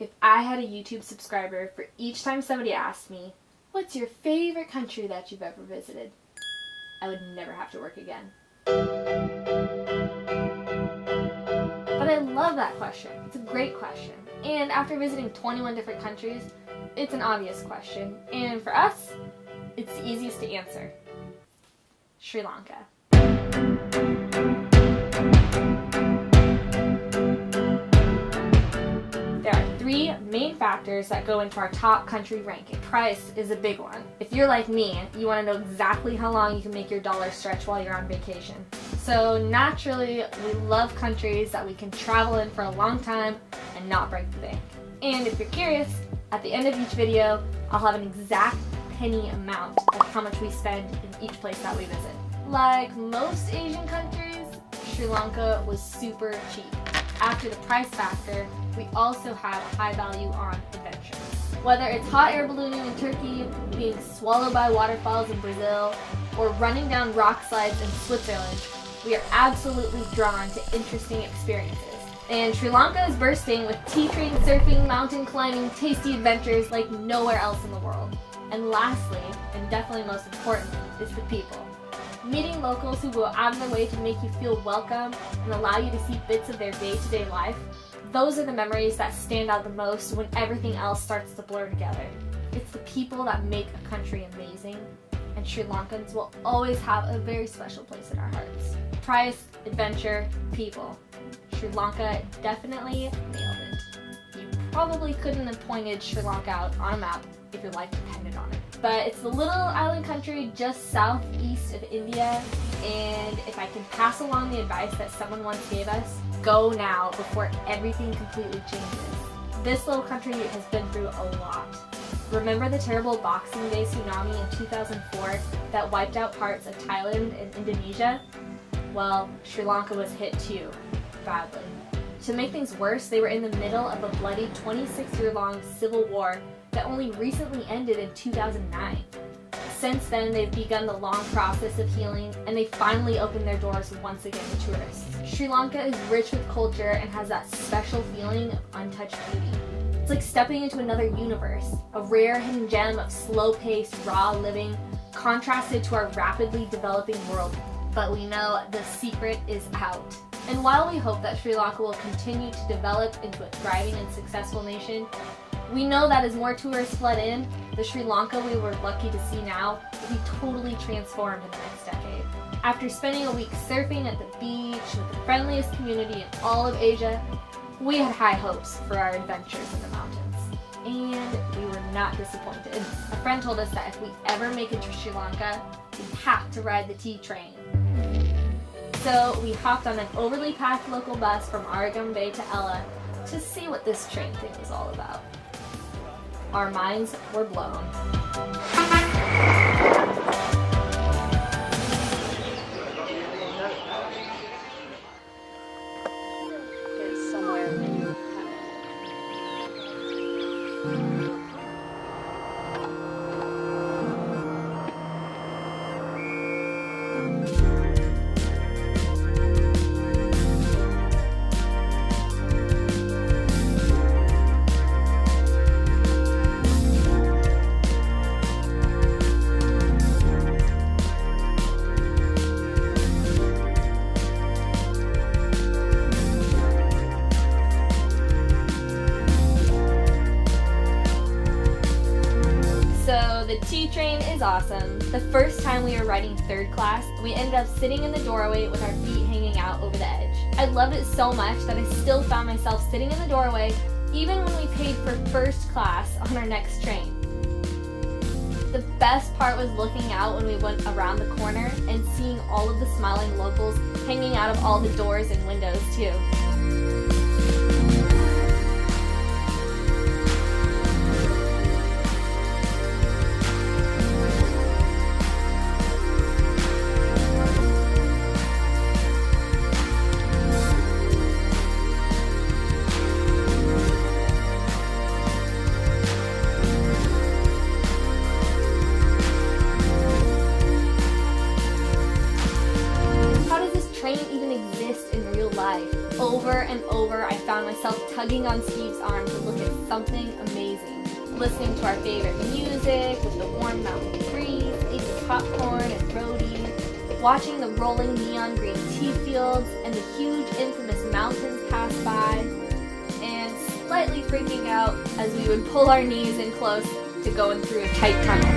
If I had a YouTube subscriber for each time somebody asked me, "What's your favorite country that you've ever visited?" I would never have to work again. But I love that question. It's a great question. And after visiting 21 different countries, it's an obvious question. And for us, it's the easiest to answer. Sri Lanka. There are three main factors that go into our top country ranking. Price is a big one. If you're like me, you want to know exactly how long you can make your dollar stretch while you're on vacation. So naturally, we love countries that we can travel in for a long time and not break the bank. And if you're curious, at the end of each video, I'll have an exact penny amount of how much we spend in each place that we visit. Like most Asian countries, Sri Lanka was super cheap. After the price factor, we also have a high value on adventure. Whether it's hot air ballooning in Turkey, being swallowed by waterfalls in Brazil, or running down rock slides in Switzerland, we are absolutely drawn to interesting experiences. And Sri Lanka is bursting with tea train surfing, mountain climbing, tasty adventures like nowhere else in the world. And lastly, and definitely most importantly, is the people. Meeting locals who go out of their way to make you feel welcome and allow you to see bits of their day-to-day life, those are the memories that stand out the most when everything else starts to blur together. It's the people that make a country amazing, and Sri Lankans will always have a very special place in our hearts. Price, adventure, people. Sri Lanka definitely nailed it. You probably couldn't have pointed Sri Lanka out on a map if your life depended on it. But it's the little island country just southeast of India, and if I can pass along the advice that someone once gave us, go now before everything completely changes. This little country has been through a lot. Remember the terrible Boxing Day tsunami in 2004 that wiped out parts of Thailand and Indonesia? Well, Sri Lanka was hit too, badly. To make things worse, they were in the middle of a bloody 26-year-long civil war that only recently ended in 2009. Since then, they've begun the long process of healing, and they finally opened their doors once again to tourists. Sri Lanka is rich with culture and has that special feeling of untouched beauty. It's like stepping into another universe, a rare hidden gem of slow-paced, raw living, contrasted to our rapidly developing world. But we know the secret is out. And while we hope that Sri Lanka will continue to develop into a thriving and successful nation, we know that as more tourists flood in, the Sri Lanka we were lucky to see now will be totally transformed in the next decade. After spending a week surfing at the beach with the friendliest community in all of Asia, we had high hopes for our adventures in the mountains. And we were not disappointed. A friend told us that if we ever make it to Sri Lanka, we have to ride the tea train. So we hopped on an overly packed local bus from Aragon Bay to Ella to see what this train thing was all about. Our minds were blown. It's somewhere in The tea train is awesome. The first time we were riding third class, we ended up sitting in the doorway with our feet hanging out over the edge. I loved it so much that I still found myself sitting in the doorway even when we paid for first class on our next train. The best part was looking out when we went around the corner and seeing all of the smiling locals hanging out of all the doors and windows too. Over and over, I found myself tugging on Steve's arm time to look at something amazing. Listening to our favorite music with the warm mountain breeze, eating popcorn and roti, watching the rolling neon green tea fields and the huge infamous mountains pass by, and slightly freaking out as we would pull our knees in close to going through a tight tunnel.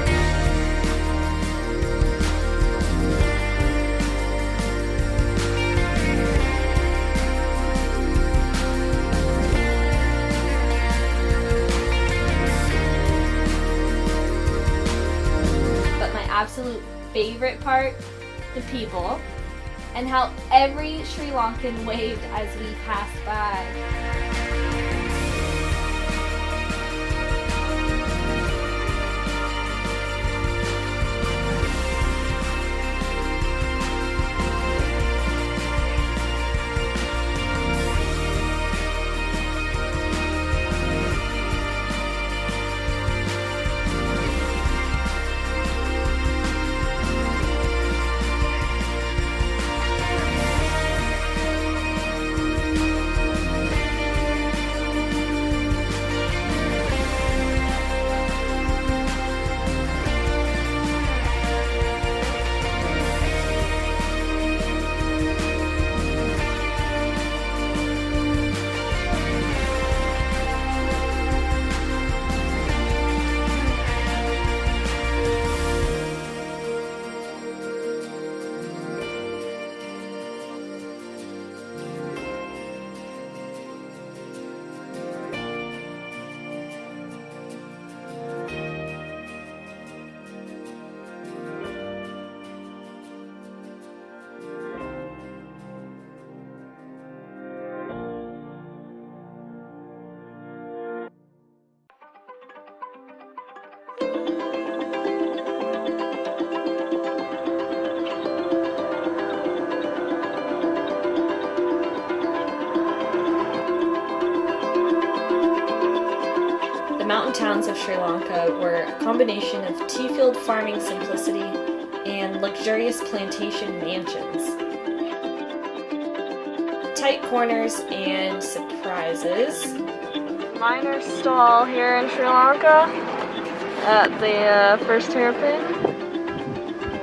Absolute favorite part, the people, and how every Sri Lankan waved as we passed by. The mountain towns of Sri Lanka were a combination of tea field farming simplicity and luxurious plantation mansions. Tight corners and surprises. Minor stall here in Sri Lanka at the first hairpin.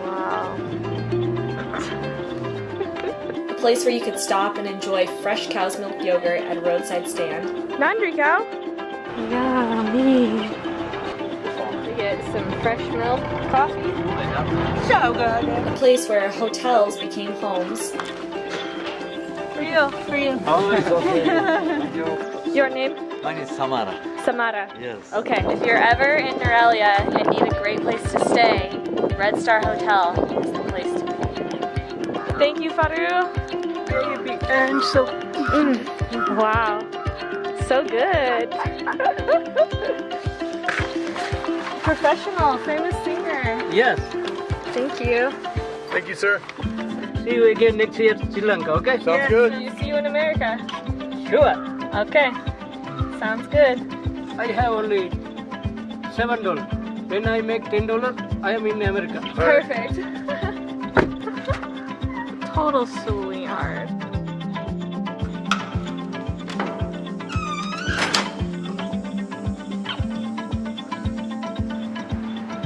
Wow. A place where you could stop and enjoy fresh cow's milk yogurt at a roadside stand. Laundry cow? Yummy. To get some fresh milk coffee. So good. A place where hotels became homes. For you. For you. Oh, it's okay. Thank you. Your name? Mine is Samara. Samara. Yes. Okay. If you're ever in Norelia and need a great place to stay, Red Star Hotel is the place to be. Thank you, Faru. And so. Wow. So good. Professional, famous singer. Yes. Thank you. Thank you, sir. See you again next year in Sri Lanka, okay? Sounds good. See you in America. Sure. Okay. Sounds good. I have only $7. When I make $10, I am in America. Perfect. Total sweetheart.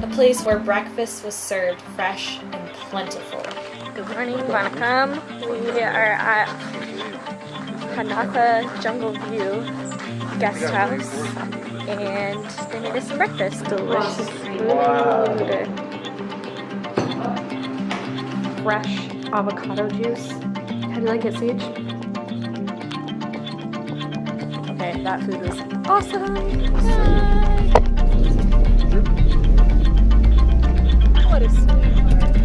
A place where breakfast was served fresh and plentiful. Good morning, Vanakkam. We are at Kanaka Jungle View Guest House, and they made us some breakfast. Delicious food. Fresh avocado juice. How do you like it, Sage? Okay, that food was awesome. What a sweetheart.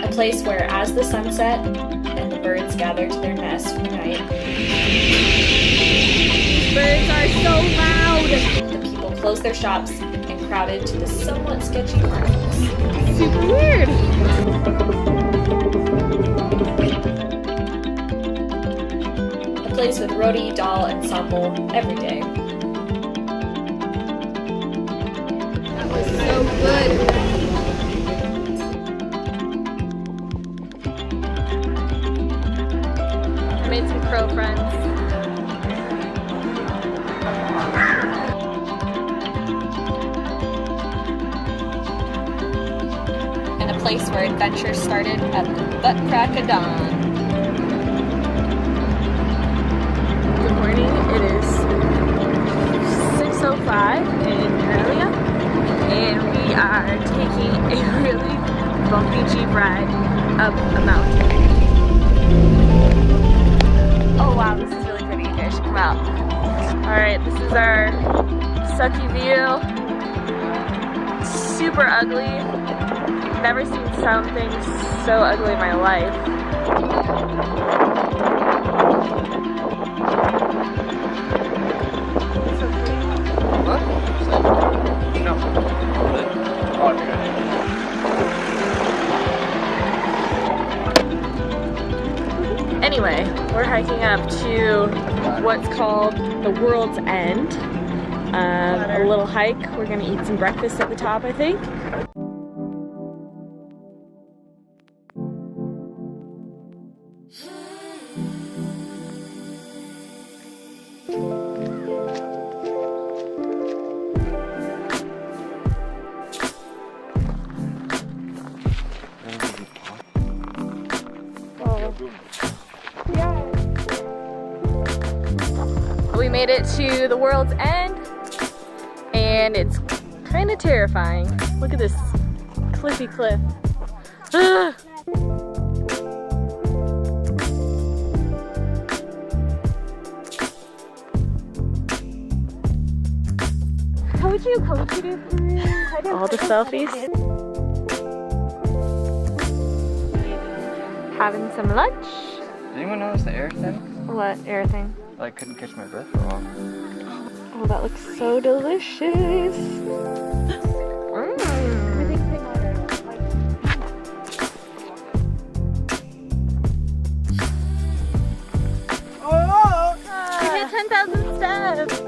A place where, as the sun set and the birds gather to their nests for the night, Birds are so loud. the people closed their shops and crowded to the somewhat sketchy carnivals. Super weird. A place with roti, dal, and sambal every day. And a place where adventure started at the butt crack of dawn. Good morning, it is 6:05 in Australia, and we are taking a really bumpy Jeep ride up a mountain. Oh wow, this is really pretty. You guys should come out. Alright, this is our sucky view. Super ugly. Never seen something so ugly in my life. Anyway, we're hiking up to what's called the World's End. A little hike. We're gonna eat some breakfast at the top, I think. We made it to the World's End, and it's kind of terrifying. Look at this cliffy cliff. Ah! All the selfies. Having some lunch. Did anyone notice the air thing? What air thing? I couldn't catch my breath for a while. Oh, that looks so delicious. We hit 10,000 steps.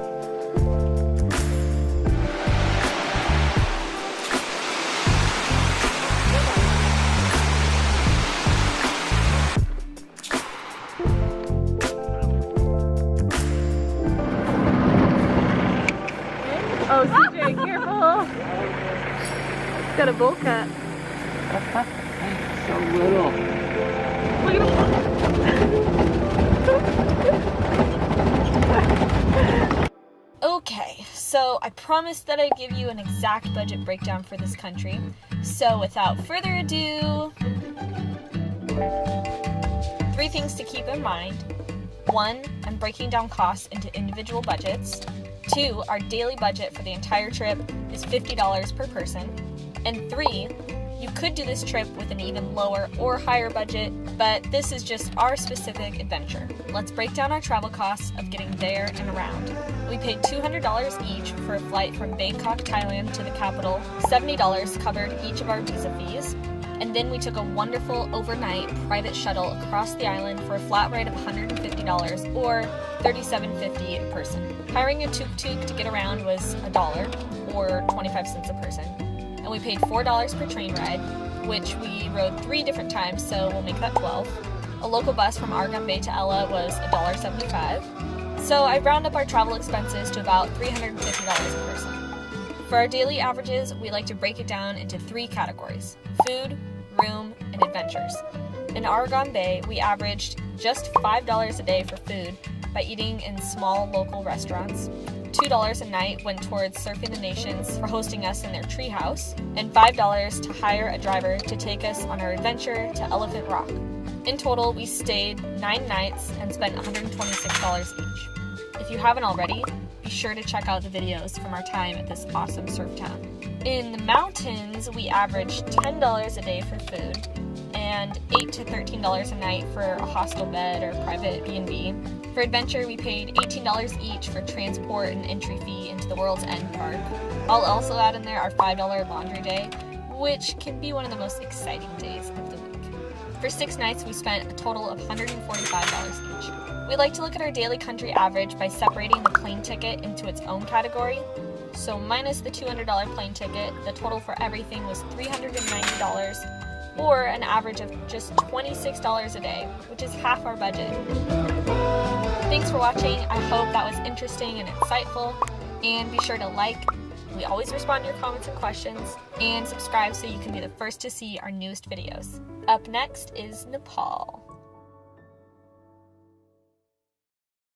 Oh, CJ, careful! It's got a bowl cut. So little. Look at him. Okay, so I promised that I'd give you an exact budget breakdown for this country. So without further ado, 3 things to keep in mind. 1, I'm breaking down costs into individual budgets. 2, our daily budget for the entire trip is $50 per person. And 3, you could do this trip with an even lower or higher budget, but this is just our specific adventure. Let's break down our travel costs of getting there and around. We paid $200 each for a flight from Bangkok, Thailand to the capital. $70 covered each of our visa fees. And then we took a wonderful overnight private shuttle across the island for a flat rate of $150 or $37.50 a person. Hiring a tuk-tuk to get around was $1 or 25 cents a person. And we paid $4 per train ride, which we rode 3 different times, so we'll make that 12. A local bus from Argan Bay to Ella was $1.75. So I round up our travel expenses to about $350 a person. For our daily averages, we like to break it down into 3 categories: food, room, and adventures. In Argan Bay, we averaged just $5 a day for food by eating in small local restaurants. $2 a night went towards Surfing the Nations for hosting us in their treehouse, and $5 to hire a driver to take us on our adventure to Elephant Rock. In total, we stayed 9 nights and spent $126 each. If you haven't already, be sure to check out the videos from our time at this awesome surf town. In the mountains, we averaged $10 a day for food and $8 to $13 a night for a hostel bed or private B&B. For adventure, we paid $18 each for transport and entry fee into the World's End Park. I'll also add in there our $5 laundry day, which can be one of the most exciting days of the week. For 6 nights, we spent a total of $145 each. We like to look at our daily country average by separating the plane ticket into its own category. So minus the $200 plane ticket, the total for everything was $390, or an average of just $26 a day, which is half our budget. Thanks for watching. I hope that was interesting and insightful, and be sure to like. We always respond to your comments and questions, and subscribe so you can be the first to see our newest videos. Up next is Nepal.